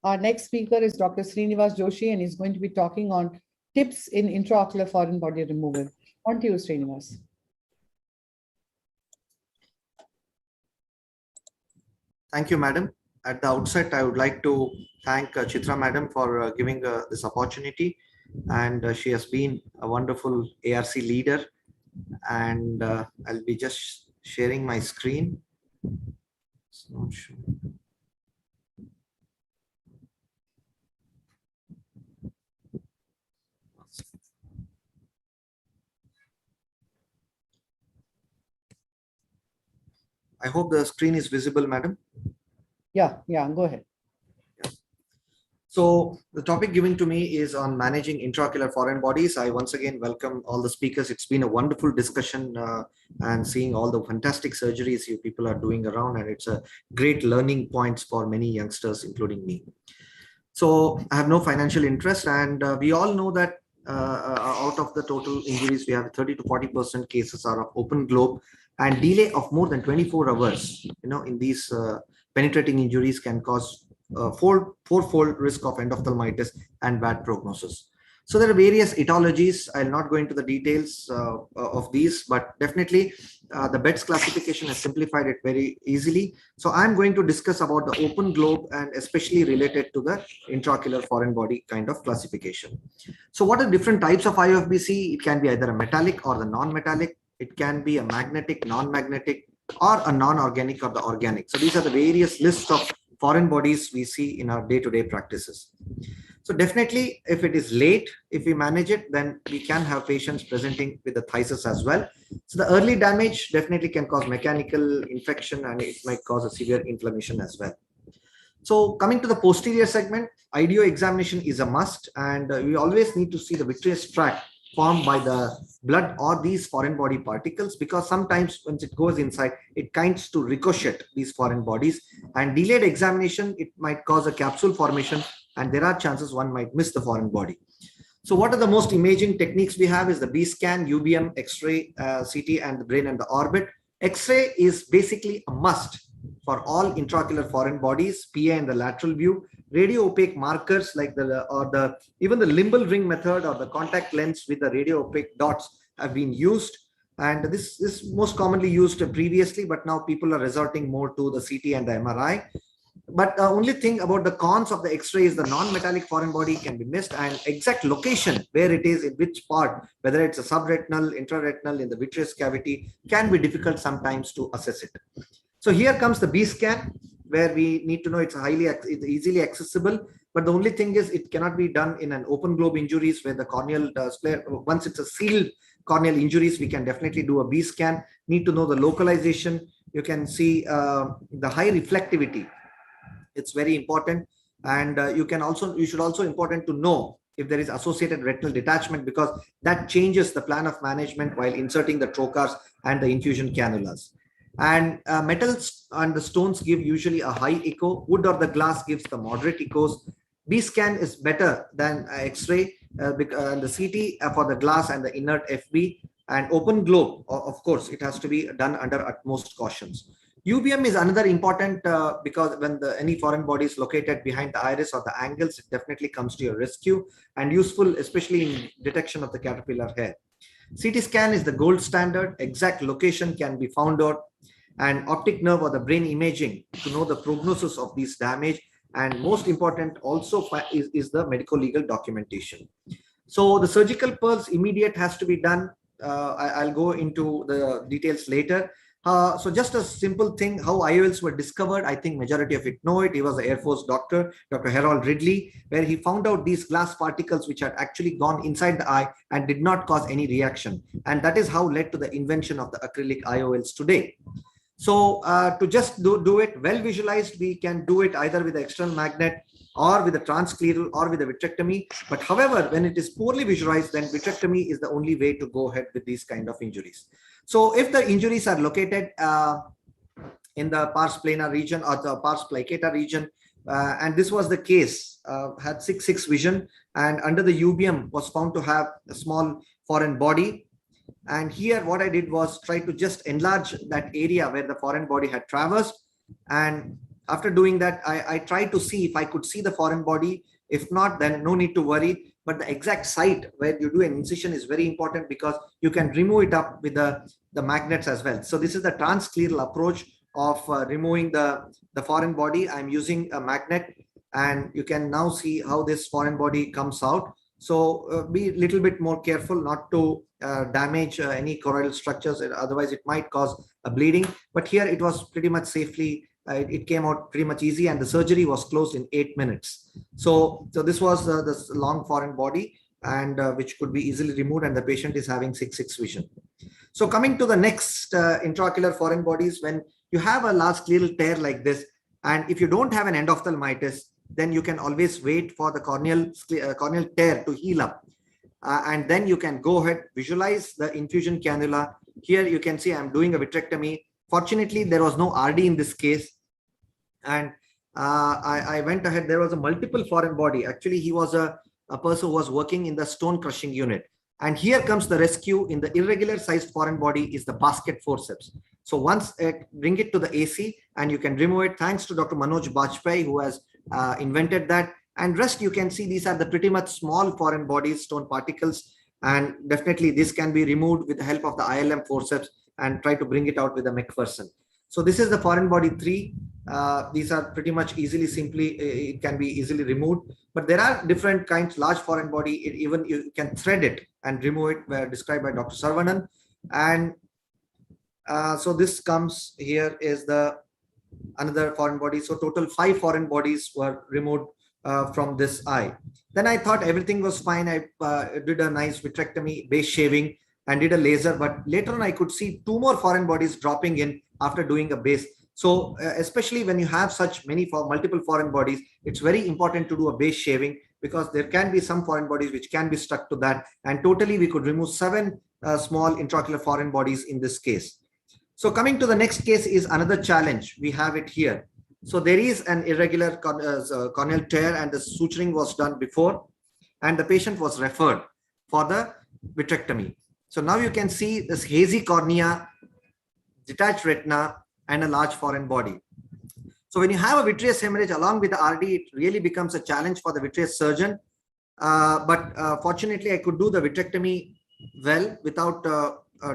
Our next speaker is Dr. Srinivas Joshi, and he's going to be talking on tips in intraocular foreign body removal. On to you, Srinivas. Thank you, madam. At the outset, I would like to thank Chitra madam for giving this opportunity. And she has been a wonderful ARC leader. And I'll be just sharing my screen. It's not showing. I hope the screen is visible, madam. Yeah, go ahead. So the topic given to me is on managing intraocular foreign bodies. I once again welcome all the speakers. It's been a wonderful discussion and seeing all the fantastic surgeries you people are doing around, and it's a great learning points for many youngsters, including me. So I have no financial interest, and we all know that out of the total injuries, we have 30 to 40% cases are of open globe, and delay of more than 24 hours, in these penetrating injuries can cause fourfold risk of endophthalmitis and bad prognosis. So there are various etiologies. I'll not go into the details of these, but definitely the BETS classification has simplified it very easily. So I'm going to discuss about the open globe and especially related to the intraocular foreign body kind of classification. So what are different types of IOFBC? It can be either a metallic or the non-metallic. It can be a magnetic, non-magnetic, or a non-organic or the organic. So these are the various lists of foreign bodies we see in our day-to-day practices. So definitely, if it is late, if we manage it, then we can have patients presenting with the phthisis as well. So the early damage definitely can cause mechanical infection, and it might cause a severe inflammation as well. So coming to the posterior segment, IDO examination is a must, and we always need to see the vitreous tract formed by the blood or these foreign body particles, because sometimes once it goes inside, it kinds to ricochet these foreign bodies, and delayed examination, it might cause a capsule formation, and there are chances one might miss the foreign body. So what are the most imaging techniques we have is the B scan, UBM, X-ray, CT, and the brain and the orbit. X-ray is basically a must for all intraocular foreign bodies, PA and the lateral view. Radio opaque markers like even the limbal ring method or the contact lens with the radio opaque dots have been used, and this is most commonly used previously, but now people are resorting more to the CT and the MRI. But the only thing about the cons of the X-ray is the non-metallic foreign body can be missed, and exact location where it is in which part, whether it's a subretinal, intraretinal, in the vitreous cavity, can be difficult sometimes to assess it. So here comes the B scan, where we need to know it's easily accessible, but the only thing is it cannot be done in an open globe injuries where the corneal once it's a sealed corneal injuries, we can definitely do a B scan. Need to know the localization. You can see the high reflectivity. It's very important, and you should also important to know if there is associated retinal detachment, because that changes the plan of management while inserting the trocars and the infusion cannulas. And metals and the stones give usually a high echo. Wood or the glass gives the moderate echoes. B scan is better than X-ray, and the CT for the glass and the inert FB. And open globe, of course, it has to be done under utmost cautions. UBM is another important because when any foreign body is located behind the iris or the angles, it definitely comes to your rescue and useful, especially in detection of the caterpillar hair. CT scan is the gold standard. Exact location can be found out, and optic nerve or the brain imaging to know the prognosis of these damage. And most important also is the medical legal documentation. So the surgical pulse immediate has to be done. I'll go into the details later. So just a simple thing, how IOLs were discovered, I think majority of it know it. He was an Air Force doctor, Dr. Harold Ridley, where he found out these glass particles which had actually gone inside the eye and did not cause any reaction. And that is how led to the invention of the acrylic IOLs today. So to just do it well visualized, we can do it either with the external magnet or with a transscleral or with a vitrectomy. But however, when it is poorly visualized, then vitrectomy is the only way to go ahead with these kind of injuries. So if the injuries are located in the pars plana region or the pars plicata region, and this was the case, had 6/6 vision, and under the UBM was found to have a small foreign body. And here what I did was try to just enlarge that area where the foreign body had traversed, and after doing that, I tried to see if I could see the foreign body. If not, then no need to worry. But the exact site where you do an incision is very important, because you can remove it up with the magnets as well. So this is the transscleral approach of removing the foreign body. I'm using a magnet, and you can now see how this foreign body comes out. So be a little bit more careful not to damage any choroidal structures, otherwise it might cause a bleeding. But here it was pretty much safely, it came out pretty much easy, and the surgery was closed in 8 minutes. So this was this long foreign body, and which could be easily removed, and the patient is having 6/6 vision. So coming to the next intraocular foreign bodies, when you have a large scleral tear like this, and if you don't have an endophthalmitis, then you can always wait for the corneal tear to heal up. And then you can go ahead, visualize the infusion cannula. Here you can see I'm doing a vitrectomy. Fortunately, there was no RD in this case. And I went ahead, there was a multiple foreign body. Actually, he was a person who was working in the stone crushing unit. And here comes the rescue in the irregular sized foreign body is the basket forceps. So once bring it to the AC, and you can remove it, thanks to Dr. Manoj Bajpayee, who has invented that. And rest, you can see these are the pretty much small foreign bodies, stone particles, and definitely this can be removed with the help of the ILM forceps, and try to bring it out with a McPherson. So this is the foreign body 3. These are pretty much it can be easily removed, but there are different kinds. Large foreign body, even you can thread it and remove it, were described by Dr. Sarvanan. And so this comes here is another foreign body. So total 5 foreign bodies were removed from this eye. Then I thought everything was fine. I did a nice vitrectomy, base shaving, and did a laser. But later on, I could see 2 more foreign bodies dropping in after doing a base. So especially when you have such multiple foreign bodies, it's very important to do a base shaving, because there can be some foreign bodies which can be stuck to that. And totally, we could remove 7 small intraocular foreign bodies in this case. So coming to the next case is another challenge. We have it here. So there is an irregular corneal tear, and the suturing was done before, and the patient was referred for the vitrectomy. So now you can see this hazy cornea, detached retina, and a large foreign body. So when you have a vitreous hemorrhage along with the RD, it really becomes a challenge for the vitreous surgeon. But fortunately, I could do the vitrectomy well without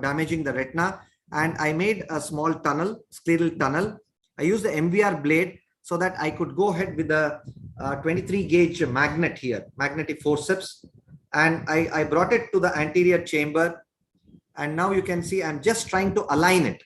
damaging the retina. And I made a small tunnel, scleral tunnel. I used the MVR blade so that I could go ahead with the 23 gauge magnet here, magnetic forceps. And I brought it to the anterior chamber. And now you can see I'm just trying to align it.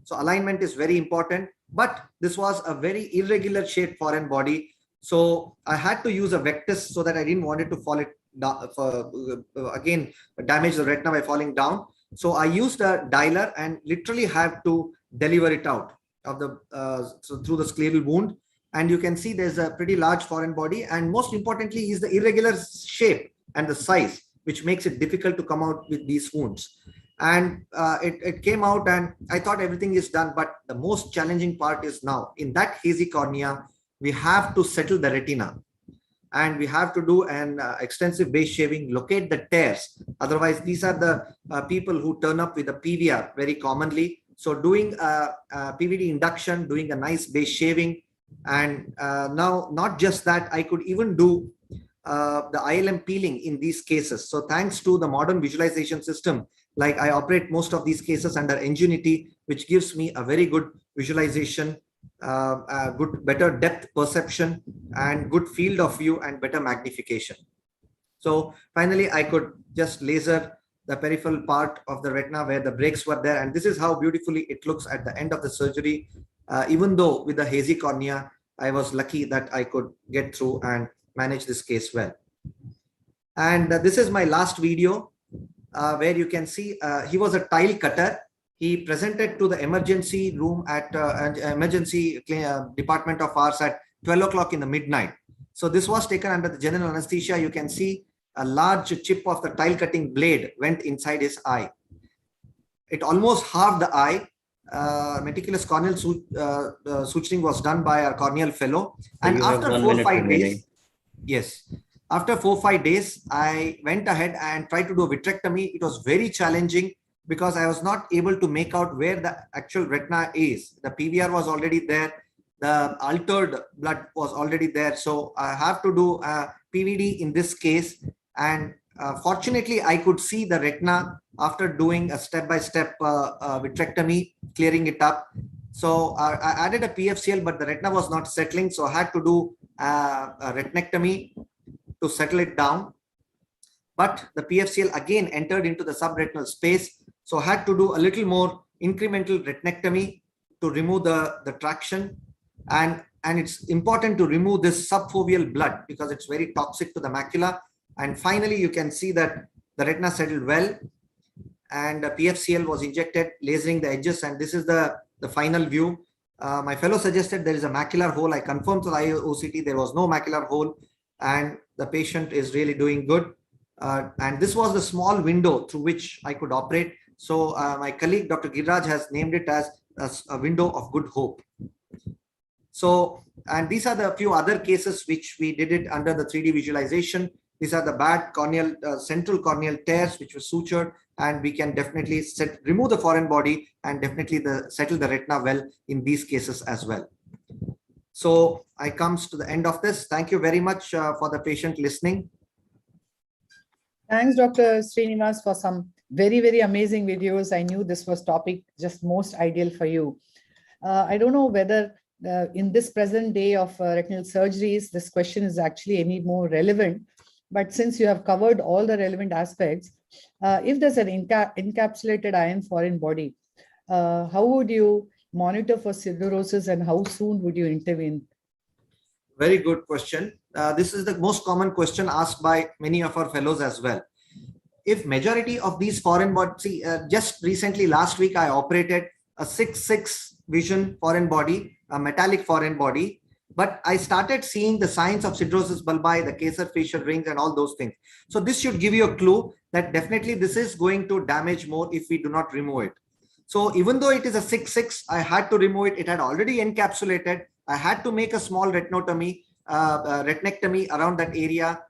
So alignment is very important, but this was a very irregular shaped foreign body. So I had to use a vectus so that I didn't want it to fall it down, again, damage the retina by falling down. So I used a dialer and literally have to deliver it out of through the scleral wound. And you can see there's a pretty large foreign body. And most importantly is the irregular shape and the size, which makes it difficult to come out with these wounds. And it came out, and I thought everything is done. But the most challenging part is now in that hazy cornea, we have to settle the retina. And we have to do an extensive base shaving, locate the tears. Otherwise, these are the people who turn up with a PVR very commonly. So doing a PVD induction, doing a nice base shaving. And now, not just that, I could even do the ILM peeling in these cases. So thanks to the modern visualization system, like I operate most of these cases under Ingenuity, which gives me a very good visualization, better depth perception, and good field of view and better magnification. So finally, I could just laser the peripheral part of the retina where the breaks were there. And this is how beautifully it looks at the end of the surgery. Even though with the hazy cornea, I was lucky that I could get through and manage this case well. And this is my last video where you can see he was a tile cutter. He presented to the emergency room at emergency department of ours at 12 o'clock in the midnight. So this was taken under the general anesthesia. You can see a large chip of the tile cutting blade went inside his eye. It almost halved the eye. Meticulous corneal suturing was done by our corneal fellow. And after 4 or 5 days, yes, after 4 or 5 days, I went ahead and tried to do a vitrectomy. It was very challenging because I was not able to make out where the actual retina is. The PVR was already there. the altered blood was already there. So I have to do PVD in this case. And fortunately, I could see the retina after doing a step-by-step vitrectomy, clearing it up. So I added a PFCL, but the retina was not settling. So I had to do a retinectomy to settle it down. But the PFCL again entered into the subretinal space. So I had to do a little more incremental retinectomy to remove the traction. And it's important to remove this subfoveal blood because it's very toxic to the macula. And finally, you can see that the retina settled well and the PFCL was injected, lasering the edges. And this is the final view. My fellow suggested there is a macular hole. I confirmed to the OCT there was no macular hole and the patient is really doing good. And this was the small window through which I could operate. So my colleague, Dr. Giriraj, has named it as a window of good hope. So, and these are the few other cases which we did it under the 3D visualization. These are the bad corneal, central corneal tears which were sutured, and we can definitely remove the foreign body and definitely settle the retina well in these cases as well. So I comes to the end of this. Thank you very much for the patient listening. Thanks, Dr. Srinivas, for some very, very amazing videos. I knew this was topic just most ideal for you. I don't know whether in this present day of retinal surgeries, this question is actually any more relevant. But since you have covered all the relevant aspects, if there's an encapsulated iron foreign body, how would you monitor for siderosis and how soon would you intervene? Very good question. This is the most common question asked by many of our fellows as well. If majority of these foreign bodies, just recently last week, I operated a 6/6 vision foreign body, a metallic foreign body, but I started seeing the signs of siderosis bulbi, the Kaiser facial rings and all those things. So this should give you a clue that definitely this is going to damage more if we do not remove it. So even though it is a 6/6, I had to remove it. It had already encapsulated. I had to make a small retinectomy around that area.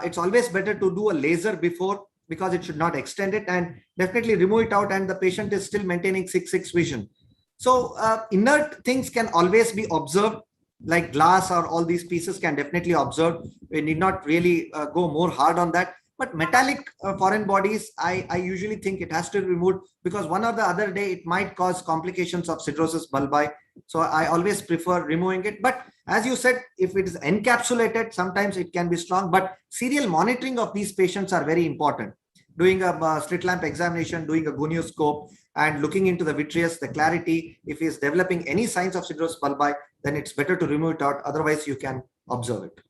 It's always better to do a laser before because it should not extend it, and definitely remove it out and the patient is still maintaining 6/6 vision. So inert things can always be observed, like glass or all these pieces can definitely observe. We need not really go more hard on that. But metallic foreign bodies, I usually think it has to be removed because one or the other day it might cause complications of siderosis bulbi. So I always prefer removing it. But as you said, if it is encapsulated, sometimes it can be strong. But serial monitoring of these patients are very important. Doing a slit lamp examination, doing a gonioscope, and looking into the vitreous, the clarity. If he is developing any signs of siderosis bulbi, then it's better to remove it out. Otherwise, you can observe it.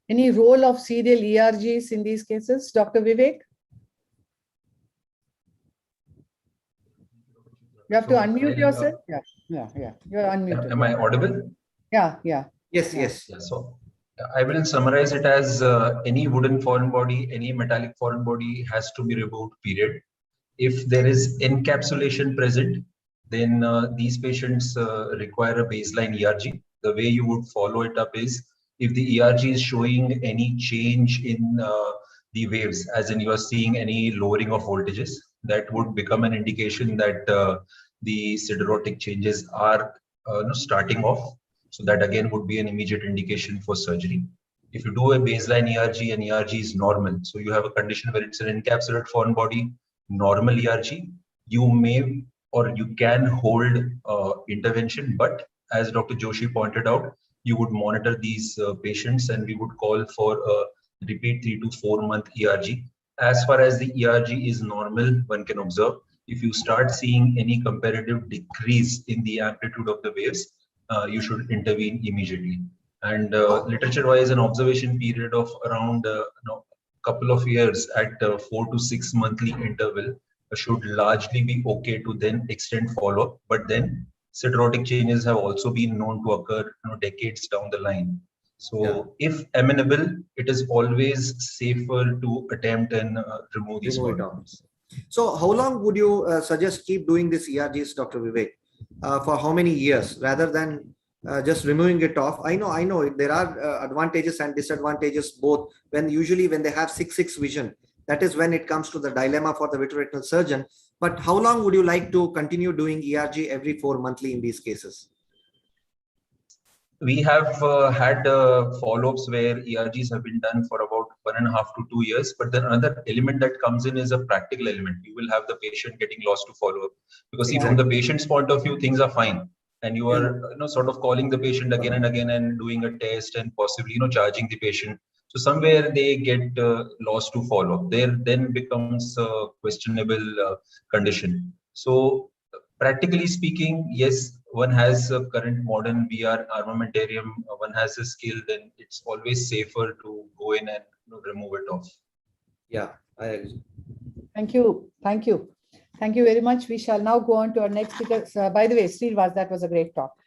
Any role of serial ERGs in these cases, Dr. Vivek? You have to unmute yourself. Yeah. You're unmuted. Am I audible? Yeah. Yes. Yeah, so I will summarize it as any wooden foreign body, any metallic foreign body has to be removed, period. If there is encapsulation present, then these patients require a baseline ERG. The way you would follow it up is if the ERG is showing any change in the waves, as in you are seeing any lowering of voltages, that would become an indication that the siderotic changes are starting off. So that again would be an immediate indication for surgery. If you do a baseline ERG and ERG is normal, so you have a condition where it's an encapsulated foreign body, normal ERG, you may or you can hold intervention, but as Dr. Joshi pointed out, you would monitor these patients and we would call for a repeat 3 to 4 month ERG. As far as the ERG is normal, one can observe. If you start seeing any comparative decrease in the amplitude of the waves, you should intervene immediately. And literature-wise, an observation period of around couple of years at 4 to 6 monthly interval should largely be okay to then extend follow-up. But then siderotic changes have also been known to occur decades down the line. So if amenable, it is always safer to attempt and remove these bodies. So how long would you suggest keep doing this ERGs, Dr. Vivek? For how many years rather than just removing it off? I know there are advantages and disadvantages both. Usually when they have 6/6 vision, that is when it comes to the dilemma for the vitreoretinal surgeon. But how long would you like to continue doing ERG every 4 monthly in these cases? We have had follow-ups where ERGs have been done for about 1.5 to 2 years, but then another element that comes in is a practical element. You will have the patient getting lost to follow-up, because see, from the patient's point of view, things are fine, and you are sort of calling the patient again and again and doing a test and possibly charging the patient. So somewhere they get lost to follow-up. There then becomes a questionable condition. So practically speaking, yes, one has a current modern VR armamentarium, one has a skill, then it's always safer to go in and remove it off. Yeah, I agree. Thank you. Thank you. Thank you very much. We shall now go on to our next speaker. By the way, Srinivas, that was a great talk.